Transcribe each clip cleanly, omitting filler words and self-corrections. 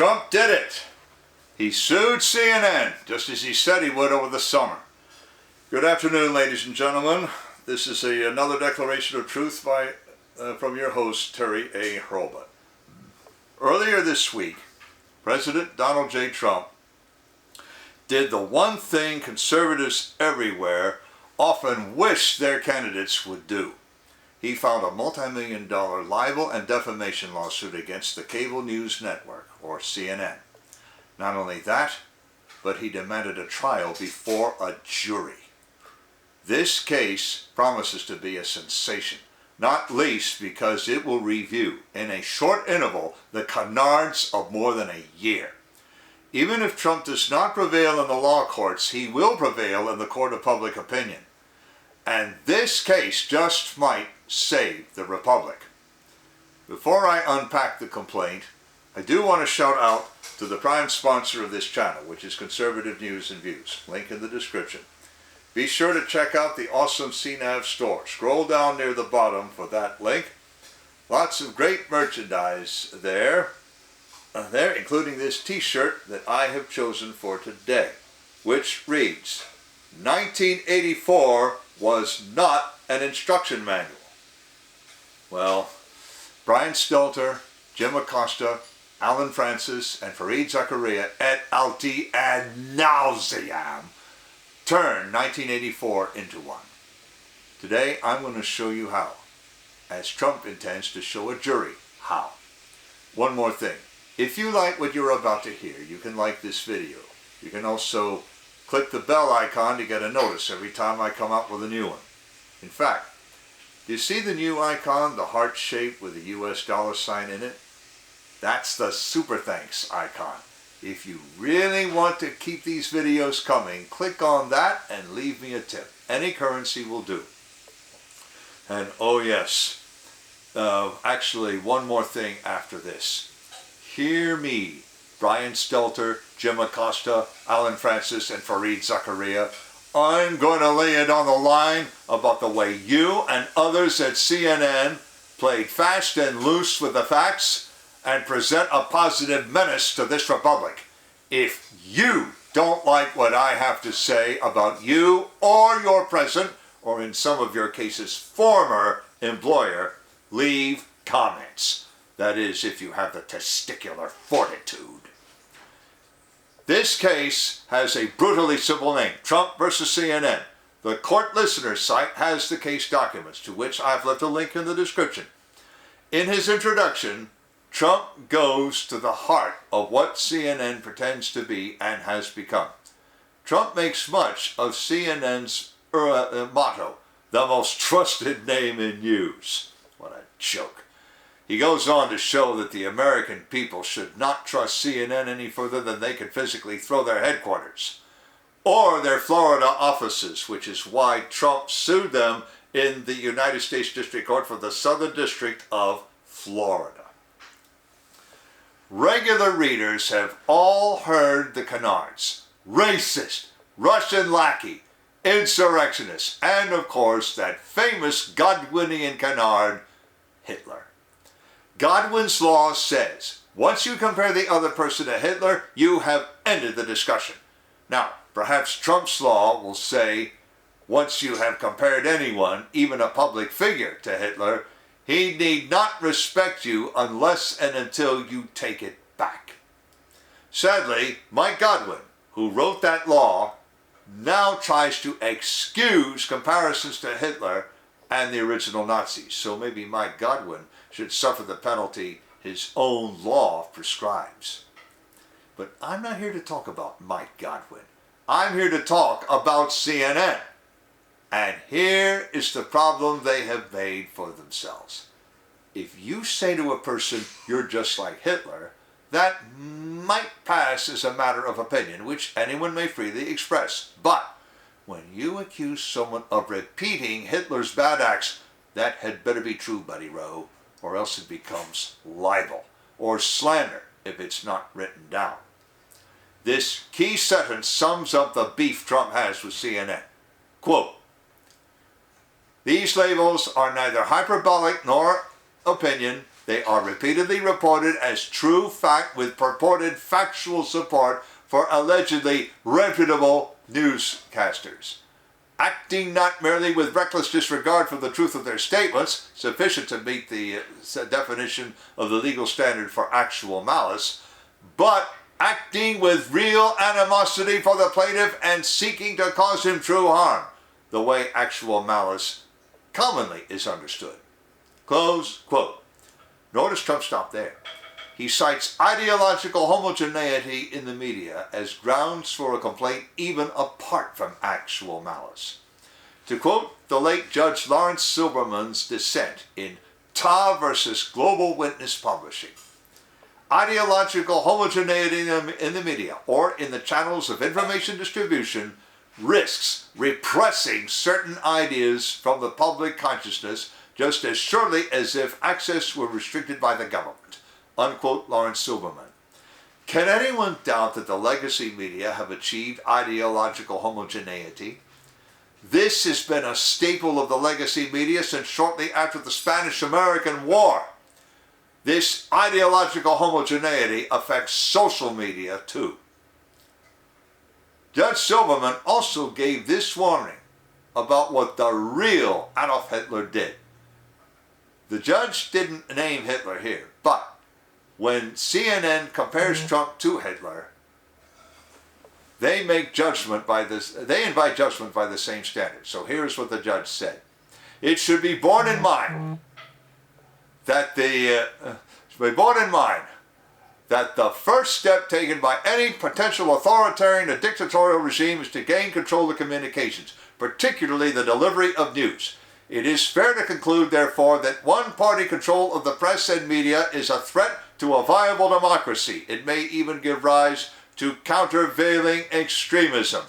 Trump did it. He sued CNN, just as he said he would over the summer. Good afternoon, ladies and gentlemen. This is another declaration of truth from your host, Terry A. Hurlbut. Earlier this week, President Donald J. Trump did the one thing conservatives everywhere often wish their candidates would do. He filed a multi-million-dollar libel and defamation lawsuit against the cable news network, or CNN. Not only that, but he demanded a trial before a jury. This case promises to be a sensation, not least because it will review, in a short interval, the canards of more than a year. Even if Trump does not prevail in the law courts, he will prevail in the court of public opinion. And this case just might save the Republic. Before I unpack the complaint, I do want to shout out to the prime sponsor of this channel, which is Conservative News and Views. Link in the description. Be sure to check out the awesome CNAV Store. Scroll down near the bottom for that link. Lots of great merchandise there, including this t-shirt that I have chosen for today, which reads, 1984 was not an instruction manual. Well, Brian Stelter, Jim Acosta, Alan Francis, and Fareed Zakaria et alti ad nauseam turn 1984 into one. Today I'm going to show you how, as Trump intends to show a jury how. One more thing. If you like what you're about to hear, you can like this video. You can also click the bell icon to get a notice every time I come out with a new one. In fact, do you see the new icon, the heart shape with the US dollar sign in it? That's the super thanks icon. If you really want to keep these videos coming, click on that and leave me a tip. Any currency will do. And oh yes, actually one more thing after this. Hear me, Brian Stelter, Jim Acosta, Alan Francis, and Fareed Zakaria. I'm going to lay it on the line about the way you and others at CNN played fast and loose with the facts and present a positive menace to this republic. If you don't like what I have to say about you or your present, or in some of your cases former employer, leave comments. That is, if you have the testicular fortitude. This case has a brutally simple name, Trump versus CNN. The court listeners site has the case documents, to which I've left a link in the description. In his introduction, Trump goes to the heart of what CNN pretends to be and has become. Trump makes much of CNN's motto, the most trusted name in news. What a joke. He goes on to show that the American people should not trust CNN any further than they can physically throw their headquarters or their Florida offices, which is why Trump sued them in the United States District Court for the Southern District of Florida. Regular readers have all heard the canards: racist, Russian lackey, insurrectionist, and of course that famous Godwinian canard, Hitler. Godwin's law says, once you compare the other person to Hitler, you have ended the discussion. Now, perhaps Trump's law will say, once you have compared anyone, even a public figure, to Hitler, he need not respect you unless and until you take it back. Sadly, Mike Godwin, who wrote that law, now tries to excuse comparisons to Hitler and the original Nazis. So maybe Mike Godwin should suffer the penalty his own law prescribes. But I'm not here to talk about Mike Godwin. I'm here to talk about CNN. And here is the problem they have made for themselves. If you say to a person, you're just like Hitler, that might pass as a matter of opinion, which anyone may freely express. But when you accuse someone of repeating Hitler's bad acts, that had better be true, Buddy Rowe, or else it becomes libel or slander if it's not written down. This key sentence sums up the beef Trump has with CNN. Quote, "These labels are neither hyperbolic nor opinion. They are repeatedly reported as true fact with purported factual support for allegedly reputable newscasters. Acting not merely with reckless disregard for the truth of their statements, sufficient to meet the definition of the legal standard for actual malice, but acting with real animosity for the plaintiff and seeking to cause him true harm, the way actual malice commonly is understood. Close quote. Notice Trump stopped there. He cites ideological homogeneity in the media as grounds for a complaint even apart from actual malice. To quote the late Judge Lawrence Silberman's dissent in Ta versus Global Witness Publishing, ideological homogeneity in the media or in the channels of information distribution risks repressing certain ideas from the public consciousness just as surely as if access were restricted by the government. Unquote Lawrence Silberman. Can anyone doubt that the legacy media have achieved ideological homogeneity? This has been a staple of the legacy media since shortly after the Spanish-American War. This ideological homogeneity affects social media too. Judge Silberman also gave this warning about what the real Adolf Hitler did. The judge didn't name Hitler here, but when CNN compares Trump to Hitler, they invite judgment by the same standard. So here's what the judge said. It should be borne in mind that the first step taken by any potential authoritarian or dictatorial regime is to gain control of communications, particularly the delivery of news. It is fair to conclude, therefore, that one-party control of the press and media is a threat to a viable democracy. It may even give rise to countervailing extremism.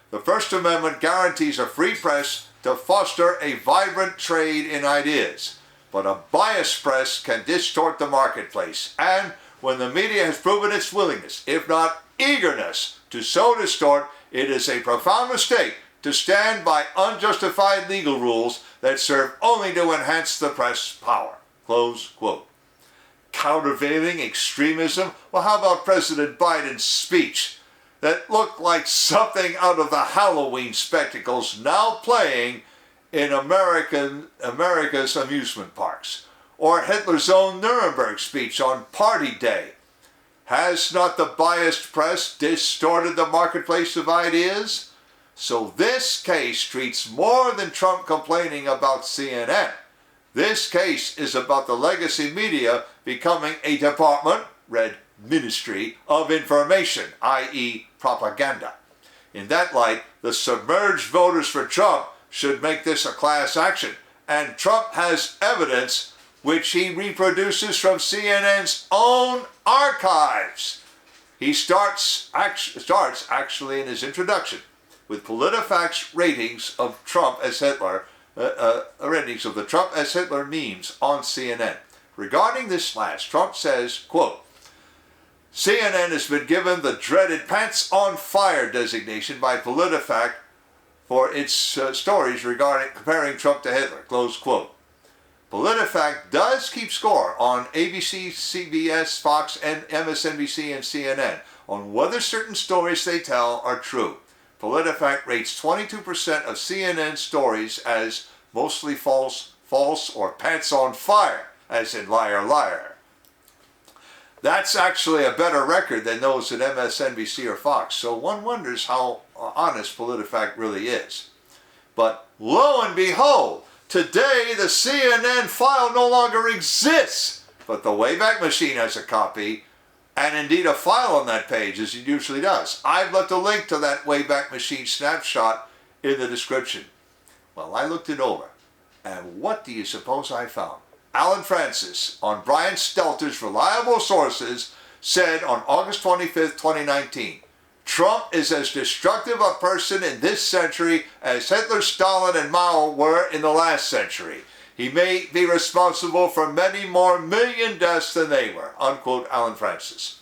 The First Amendment guarantees a free press to foster a vibrant trade in ideas. But a biased press can distort the marketplace, and when the media has proven its willingness, if not eagerness, to so distort, it is a profound mistake to stand by unjustified legal rules that serve only to enhance the press power. Close quote. Countervailing extremism? Well, how about President Biden's speech that looked like something out of the Halloween spectacles now playing in America's amusement parks? Or Hitler's own Nuremberg speech on Party Day? Has not the biased press distorted the marketplace of ideas? So this case treats more than Trump complaining about CNN. This case is about the legacy media becoming a department, read Ministry of Information, i.e. propaganda. In that light, the submerged voters for Trump should make this a class action, and Trump has evidence which he reproduces from CNN's own archives. He starts actually in his introduction with PolitiFact's ratings of Trump as Hitler, ratings of the Trump as Hitler memes on CNN. Regarding this last, Trump says, quote, CNN has been given the dreaded pants on fire designation by PolitiFact for its stories regarding comparing Trump to Hitler, close quote. PolitiFact does keep score on ABC, CBS, Fox, and MSNBC and CNN on whether certain stories they tell are true. PolitiFact rates 22% of CNN stories as mostly false, or pants on fire, as in liar, liar. That's actually a better record than those at MSNBC or Fox, so one wonders how honest PolitiFact really is. But lo and behold, today the CNN file no longer exists, but the Wayback Machine has a copy, and indeed a file on that page, as it usually does. I've left a link to that Wayback Machine snapshot in the description. Well, I looked it over, and what do you suppose I found? Alan Francis, on Brian Stelter's reliable sources, said on August 25th, 2019, Trump is as destructive a person in this century as Hitler, Stalin, and Mao were in the last century. He may be responsible for many more million deaths than they were, unquote Alan Francis.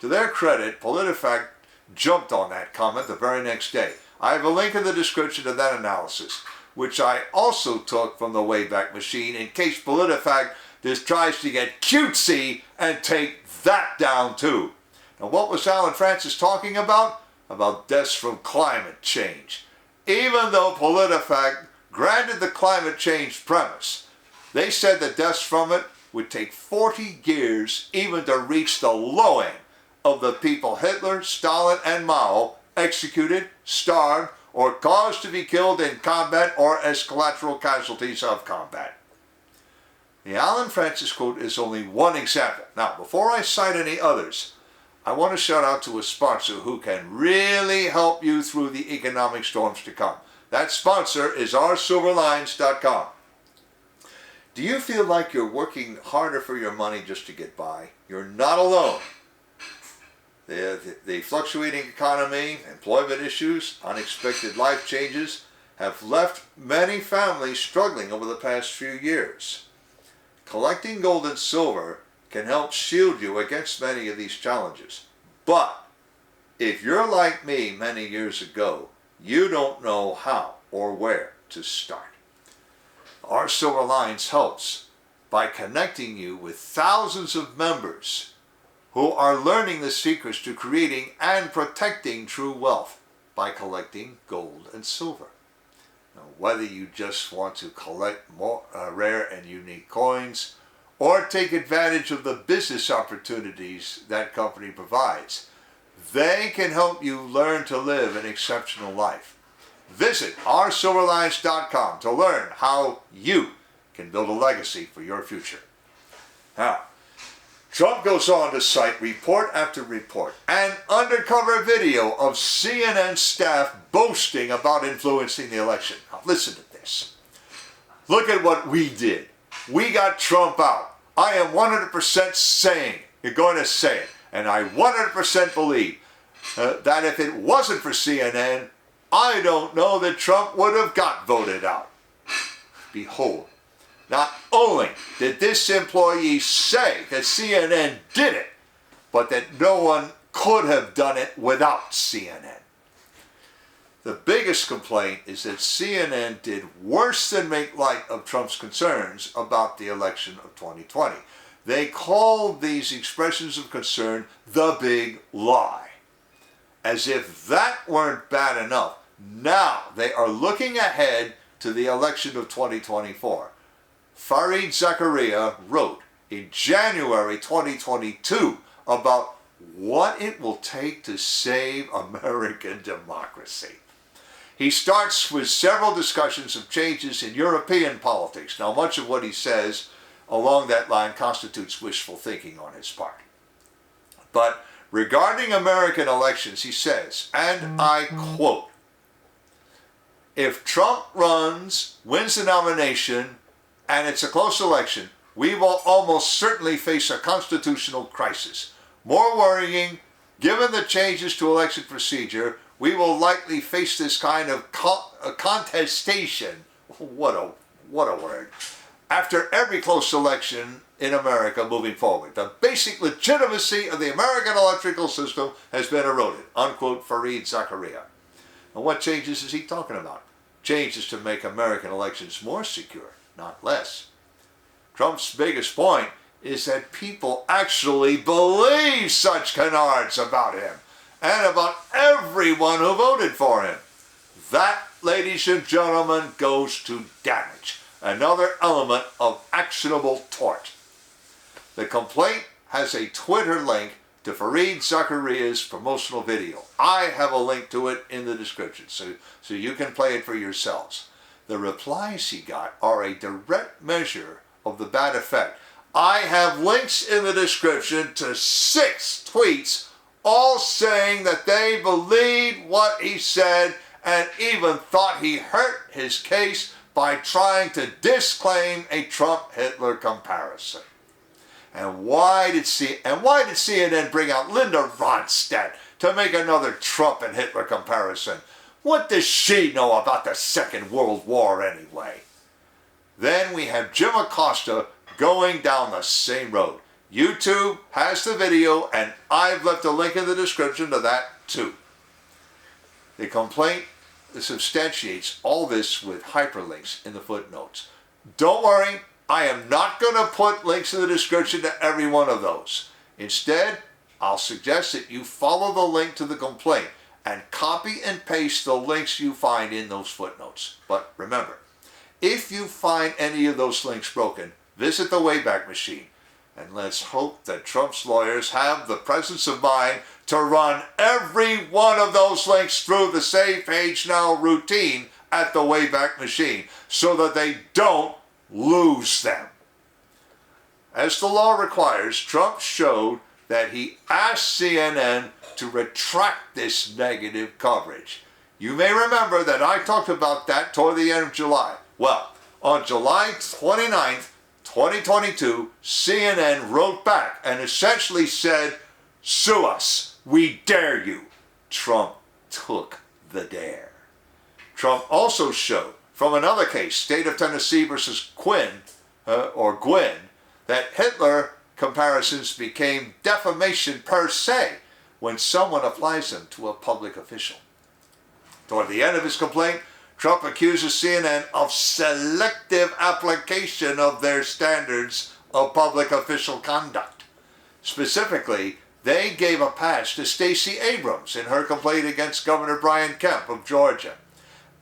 To their credit, PolitiFact jumped on that comment the very next day. I have a link in the description to that analysis, which I also took from the Wayback Machine in case PolitiFact that tries to get cutesy and take that down too. Now what was Alan Francis talking about? About deaths from climate change. Even though PolitiFact granted the climate change premise, they said that deaths from it would take 40 years even to reach the low end of the people Hitler, Stalin, and Mao executed, starved, or caused to be killed in combat or as collateral casualties of combat. The Alan Francis quote is only one example. Now, before I cite any others, I want to shout out to a sponsor who can really help you through the economic storms to come. That sponsor is oursilverlines.com. Do you feel like you're working harder for your money just to get by? You're not alone. The fluctuating economy, employment issues, unexpected life changes have left many families struggling over the past few years. Collecting gold and silver can help shield you against many of these challenges. But if you're like me many years ago, you don't know how or where to start. Our Silver Lines helps by connecting you with thousands of members who are learning the secrets to creating and protecting true wealth by collecting gold and silver. Now, whether you just want to collect more rare and unique coins or take advantage of the business opportunities that company provides, they can help you learn to live an exceptional life. Visit oursilverlines.com to learn how you can build a legacy for your future. Now, Trump goes on to cite report after report and undercover video of CNN staff boasting about influencing the election. Now listen to this. Look at what we did. We got Trump out. I am 100% saying, you're going to say it, and I 100% believe that if it wasn't for CNN, I don't know that Trump would have got voted out. Behold. Not only did this employee say that CNN did it, but that no one could have done it without CNN. The biggest complaint is that CNN did worse than make light of Trump's concerns about the election of 2020. They called these expressions of concern the big lie. As if that weren't bad enough, now they are looking ahead to the election of 2024. Fareed Zakaria wrote in January 2022 about what it will take to save American democracy. He starts with several discussions of changes in European politics. Now, much of what he says along that line constitutes wishful thinking on his part. But regarding American elections, he says, and I quote, "If Trump wins the nomination, and it's a close election, we will almost certainly face a constitutional crisis. More worrying, given the changes to election procedure, we will likely face this kind of contestation," what a word, "after every close election in America moving forward. The basic legitimacy of the American electoral system has been eroded," unquote, Fareed Zakaria. And what changes is he talking about? Changes to make American elections more secure, not less. Trump's biggest point is that people actually believe such canards about him and about everyone who voted for him. That, ladies and gentlemen, goes to damage, another element of actionable tort. The complaint has a Twitter link to Fareed Zakaria's promotional video. I have a link to it in the description, so you can play it for yourselves. The replies he got are a direct measure of the bad effect. I have links in the description to 6 tweets, all saying that they believed what he said and even thought he hurt his case by trying to disclaim a Trump-Hitler comparison. And why did CNN bring out Linda Ronstadt to make another Trump and Hitler comparison? What does she know about the Second World War anyway? Then we have Jim Acosta going down the same road. YouTube has the video, and I've left a link in the description to that too. The complaint substantiates all this with hyperlinks in the footnotes. Don't worry, I am not going to put links in the description to every one of those. Instead, I'll suggest that you follow the link to the complaint and copy and paste the links you find in those footnotes. But remember, if you find any of those links broken, visit the Wayback Machine. And let's hope that Trump's lawyers have the presence of mind to run every one of those links through the Save Page Now routine at the Wayback Machine so that they don't lose them. As the law requires, Trump showed that he asked CNN to retract this negative coverage. You may remember that I talked about that toward the end of July. Well, on July 29th, 2022, CNN wrote back and essentially said, "Sue us, we dare you." Trump took the dare. Trump also showed from another case, State of Tennessee versus Gwynn, that Hitler comparisons became defamation per se when someone applies them to a public official. Toward the end of his complaint, Trump accuses CNN of selective application of their standards of public official conduct. Specifically, they gave a pass to Stacey Abrams in her complaint against Governor Brian Kemp of Georgia,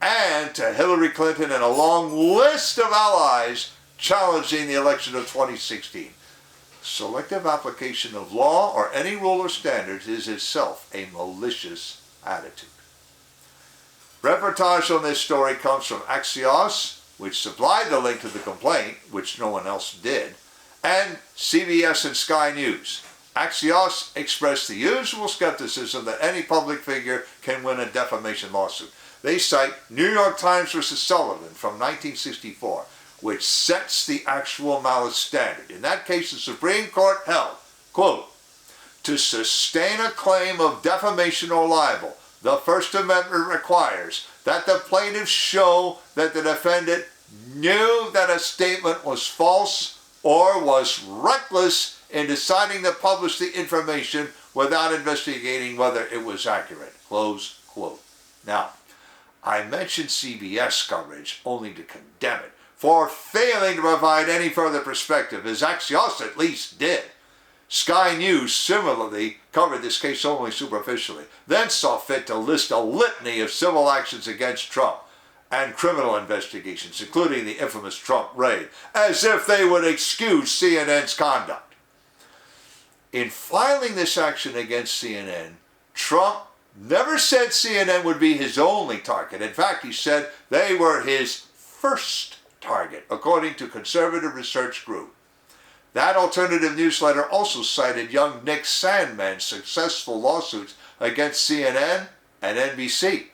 and to Hillary Clinton and a long list of allies challenging the election of 2016. Selective application of law or any rule or standards is itself a malicious attitude. Reportage on this story comes from Axios, which supplied the link to the complaint, which no one else did, and CBS and Sky News. Axios expressed the usual skepticism that any public figure can win a defamation lawsuit. They cite New York Times versus Sullivan from 1964, which sets the actual malice standard. In that case, the Supreme Court held, quote, "To sustain a claim of defamation or libel, the First Amendment requires that the plaintiffs show that the defendant knew that a statement was false or was reckless in deciding to publish the information without investigating whether it was accurate." Close quote. Now, I mentioned CBS coverage only to condemn it for failing to provide any further perspective, as Axios at least did. Sky News similarly covered this case only superficially, then saw fit to list a litany of civil actions against Trump and criminal investigations, including the infamous Trump raid, as if they would excuse CNN's conduct. In filing this action against CNN, Trump never said CNN would be his only target. In fact, he said they were his first target, according to Conservative Research Group. That alternative newsletter also cited young Nick Sandmann's successful lawsuits against CNN and NBC.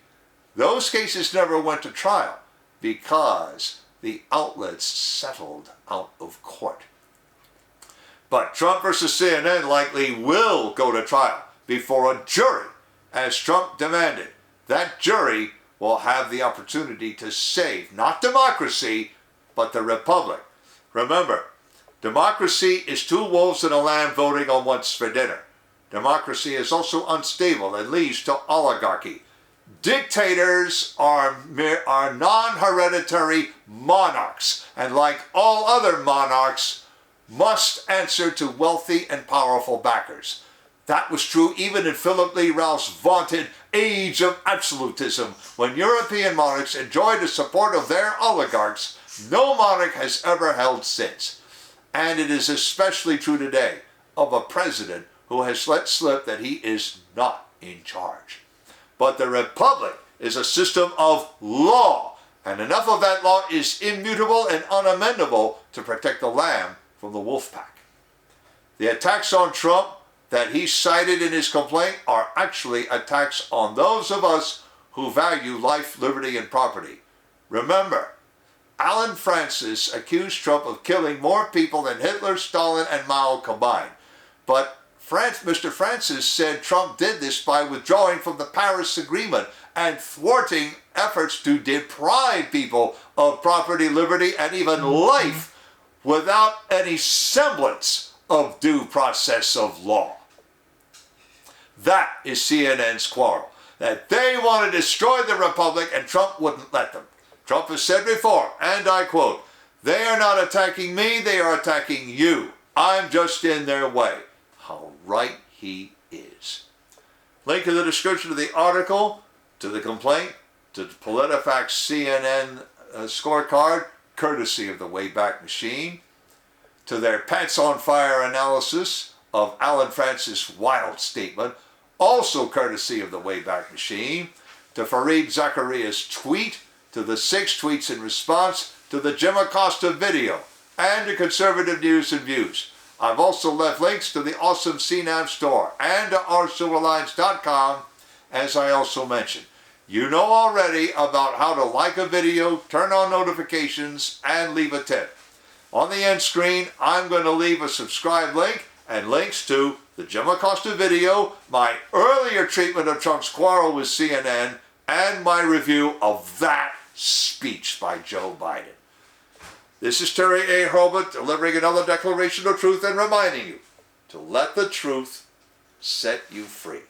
Those cases never went to trial because the outlets settled out of court. But Trump versus CNN likely will go to trial before a jury, as Trump demanded. That jury will have the opportunity to save not democracy, but the republic. Remember, democracy is two wolves and a lamb voting on once for dinner. Democracy is also unstable and leads to oligarchy. Dictators are non-hereditary monarchs, and like all other monarchs, must answer to wealthy and powerful backers. That was true even in Philip Lee Ralph's vaunted age of absolutism, when European monarchs enjoyed the support of their oligarchs. No monarch has ever held since. And it is especially true today of a president who has let slip that he is not in charge. But the republic is a system of law, and enough of that law is immutable and unamendable to protect the lamb from the wolf pack. The attacks on Trump that he cited in his complaint are actually attacks on those of us who value life, liberty, and property. Remember, Alan Francis accused Trump of killing more people than Hitler, Stalin, and Mao combined. But Mr. Francis said Trump did this by withdrawing from the Paris Agreement and thwarting efforts to deprive people of property, liberty, and even life without any semblance of due process of law. That is CNN's quarrel, that they want to destroy the republic and Trump wouldn't let them. Trump has said before, and I quote, They are not attacking me, they are attacking you. I'm just in their way. How right he is. Link in the description of the article, to the complaint, to the PolitiFact CNN scorecard, courtesy of the Wayback Machine, to their pants on fire analysis of Alan Francis' wild statement, also courtesy of the Wayback Machine, to Fareed Zakaria's tweet, to the 6 tweets in response, to the Jim Acosta video, and to Conservative News and Views. I've also left links to the awesome CNAV Store and to ourcivilines.com, as I also mentioned. You know already about how to like a video, turn on notifications, and leave a tip. On the end screen, I'm going to leave a subscribe link and links to the Jim Acosta video, my earlier treatment of Trump's quarrel with CNN, and my review of that speech by Joe Biden. This is Terry A. Hurlbut delivering another declaration of truth and reminding you to let the truth set you free.